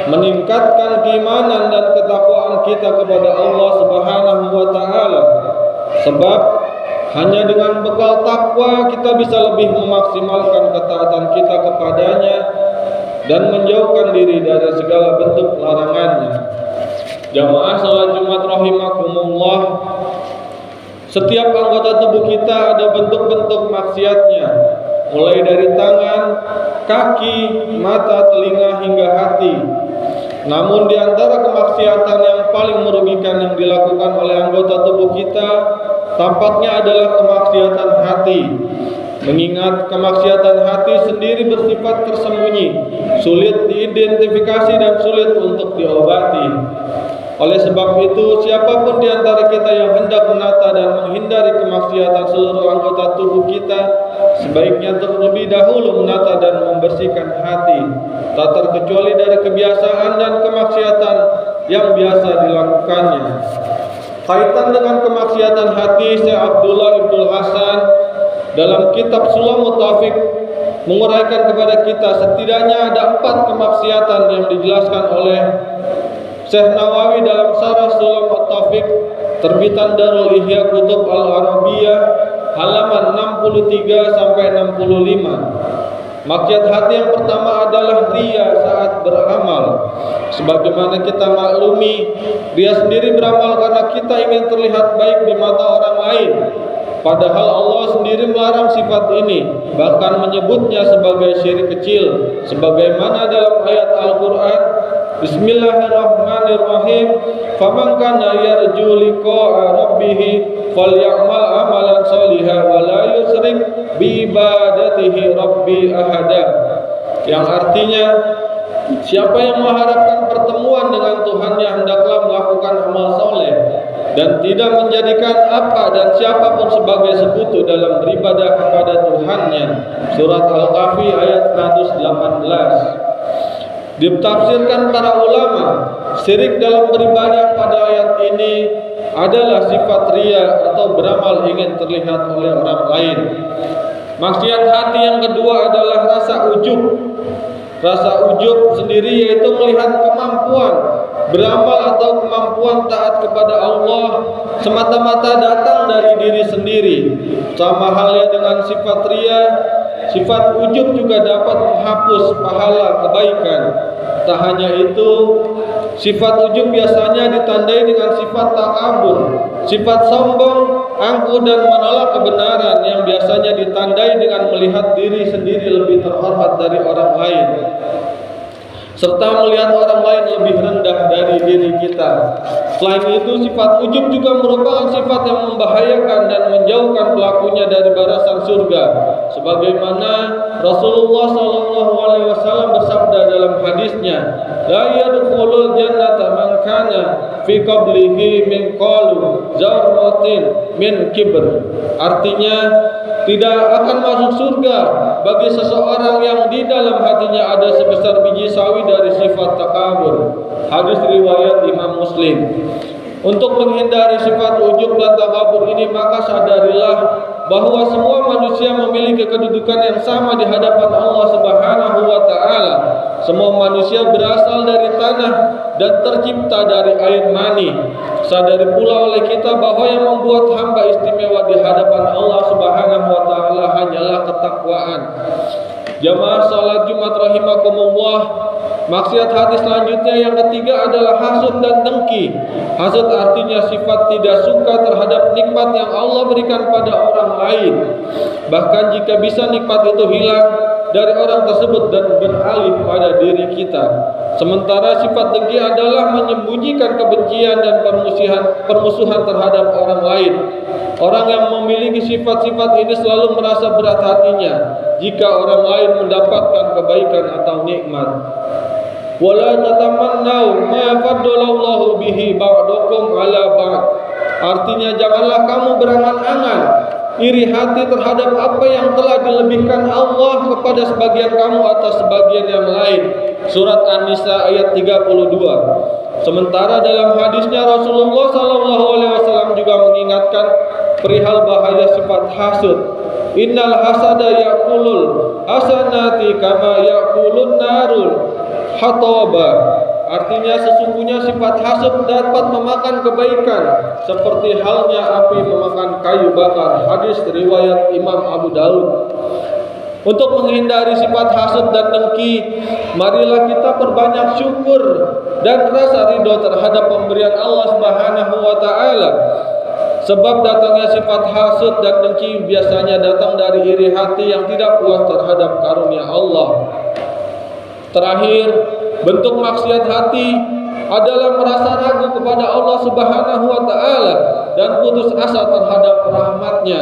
meningkatkan keimanan dan ketakwaan kita kepada Allah Subhanahu wa taala. Sebab hanya dengan bekal takwa kita bisa lebih memaksimalkan ketaatan kita kepadanya dan menjauhkan diri dari segala bentuk larangannya. Jamaah salat Jumat rahimakumullah, setiap anggota tubuh kita ada bentuk-bentuk maksiatnya, mulai dari tangan, kaki, mata, telinga hingga hati. Namun di antara kemaksiatan yang paling merugikan yang dilakukan oleh anggota tubuh kita tampaknya adalah kemaksiatan hati. Mengingat kemaksiatan hati sendiri bersifat tersembunyi, sulit diidentifikasi dan sulit untuk diobati. Oleh sebab itu, siapapun di antara kita yang hendak menata dan menghindari kemaksiatan seluruh anggota tubuh kita, sebaiknya terlebih dahulu menata dan membersihkan hati, tak terkecuali dari kebiasaan dan kemaksiatan yang biasa dilakukannya. Kaitan dengan kemaksiatan hati, Syekh Abdullah Ibnul Hasan dalam kitab Sulamut Taufik menguraikan kepada kita setidaknya ada 4 kemaksiatan yang dijelaskan oleh Syekh Nawawi dalam Syarah Sulamut Taufik terbitan Darul Ihya Kutub Al-Arabiyah halaman 63 sampai 65. Maksiat hati yang pertama adalah riya saat beramal. Sebagaimana kita maklumi, riya sendiri beramal karena kita ingin terlihat baik di mata orang lain. Padahal Allah sendiri melarang sifat ini, bahkan menyebutnya sebagai syirik kecil. Sebagaimana dalam ayat Al-Quran, Bismillahirrahmanirrahim, faman kana yarju liqa'a rabbih falyamal amalan shalihan wa la yusyrik bi ibadatihi rabbi ahada. Yang artinya, siapa yang mengharapkan pertemuan dengan Tuhannya hendaklah melakukan amal soleh dan tidak menjadikan apa dan siapapun sebagai sekutu dalam beribadah kepada Tuhannya. Surat Al-Kahfi ayat 118. Ditafsirkan para ulama, syirik dalam beribadah pada ayat ini adalah sifat riya atau beramal ingin terlihat oleh orang lain. Maksiat hati yang kedua adalah rasa ujub. Rasa ujub sendiri yaitu melihat kemampuan beramal atau kemampuan taat kepada Allah semata-mata datang dari diri sendiri. Sama halnya dengan sifat riya, sifat ujub juga dapat menghapus pahala kebaikan. Tak hanya itu, sifat ujub biasanya ditandai dengan sifat takabur, sifat sombong, angkuh dan menolak kebenaran yang biasanya ditandai dengan melihat diri sendiri lebih terhormat dari orang lain, serta melihat orang lain lebih rendah dari diri kita. Selain itu, sifat ujub juga merupakan sifat yang membahayakan dan menjauhkan pelakunya dari barisan surga. Sebagaimana Rasulullah SAW bersabda dalam hadisnya, la yadkhulul jannata man kana fi qablihi min qalu zarratin min kibr. Artinya, tidak akan masuk surga bagi seseorang yang di dalam hatinya ada sebesar biji sawi dari sifat takabur. Hadis riwayat Imam Muslim. Untuk menghindari sifat ujub dan takabur ini, maka sadarilah bahwa semua manusia memiliki kedudukan yang sama di hadapan Allah Subhanahu wa taala. Semua manusia berasal dari tanah dan tercipta dari air mani. Sadari pula oleh kita bahwa yang membuat hamba istimewa di hadapan Allah Subhanahu wa taala hanyalah ketakwaan. Jamaah salat Jumat rahimakumullah, maksiat hati selanjutnya yang ketiga adalah hasud dan dengki. Hasud artinya sifat tidak suka terhadap nikmat yang Allah berikan pada orang lain. Bahkan jika bisa nikmat itu hilang dari orang tersebut dan beralih pada diri kita. Sementara sifat dengki adalah menyembunyikan kebencian dan permusuhan terhadap orang lain. Orang yang memiliki sifat-sifat ini selalu merasa berat hatinya jika orang lain mendapatkan kebaikan atau nikmat. Wala tatamannau ma faddalallahu bihi ba'dakum ala ba'd. Artinya, janganlah kamu berangan-angan iri hati terhadap apa yang telah dilebihkan Allah kepada sebagian kamu atas sebagian yang lain. Surat An-Nisa ayat 32. Sementara dalam hadisnya Rasulullah SAW juga mengingatkan perihal bahaya sifat hasud. Innal hasada yaqulul hasanati kama yaqulun narul hataba. Artinya sesungguhnya sifat hasad dapat memakan kebaikan seperti halnya api memakan kayu bakar. Hadis riwayat Imam Abu Daud. Untuk menghindari sifat hasad dan dengki, marilah kita perbanyak syukur dan rasa ridho terhadap pemberian Allah Subhanahu wa taala. Sebab datangnya sifat hasad dan dengki biasanya datang dari iri hati yang tidak puas terhadap karunia Allah. Terakhir, bentuk maksiat hati adalah merasa ragu kepada Allah Subhanahu wa taala dan putus asa terhadap rahmat-Nya.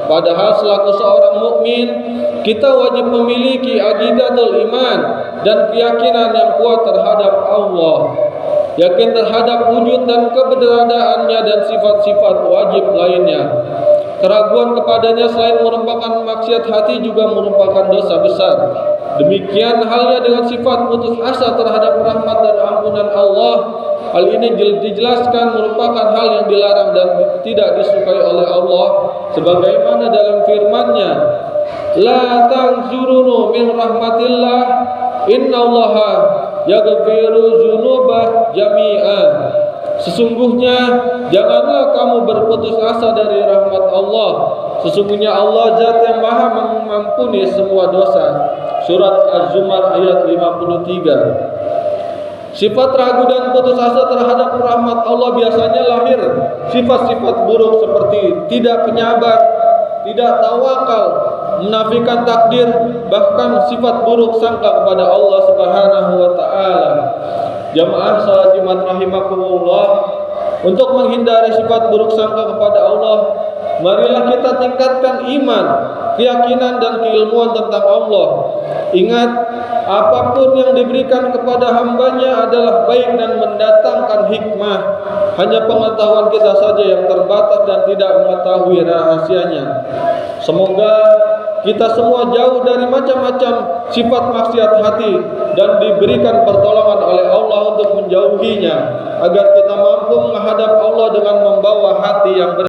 Padahal selaku seorang mukmin, kita wajib memiliki aqidatul iman dan keyakinan yang kuat terhadap Allah. Yakin terhadap wujud dan keberadaannya dan sifat-sifat wajib lainnya. Keraguan kepadanya selain merupakan maksiat hati juga merupakan dosa besar. Demikian halnya dengan sifat putus asa terhadap rahmat dan ampunan Allah. Hal ini dijelaskan merupakan hal yang dilarang dan tidak disukai oleh Allah, sebagaimana dalam firman-Nya, la tanzurunu min rahmatillah innallaha yaghfiru dzunuba jami'a. Sesungguhnya janganlah kamu berputus asa dari rahmat Allah. Sesungguhnya Allah Zat yang Maha mengampuni semua dosa. Surat Az-Zumar ayat 53. Sifat ragu dan putus asa terhadap rahmat Allah biasanya lahir sifat-sifat buruk seperti tidak penyabar, tidak tawakal, menafikan takdir, bahkan sifat buruk sangka kepada Allah Subhanahu wa taala. Jamaah salat Jumat rahimakumullah, untuk menghindari sifat buruk sangka kepada Allah, marilah kita tingkatkan iman, keyakinan dan keilmuan tentang Allah. Ingat, apapun yang diberikan kepada hambanya adalah baik dan mendatangkan hikmah. Hanya pengetahuan kita saja yang terbatas dan tidak mengetahui rahasianya. Semoga kita semua jauh dari macam-macam sifat maksiat hati dan diberikan pertolongan oleh Allah untuk menjauhinya, agar kita mampu menghadap Allah dengan membawa hati yang bersih.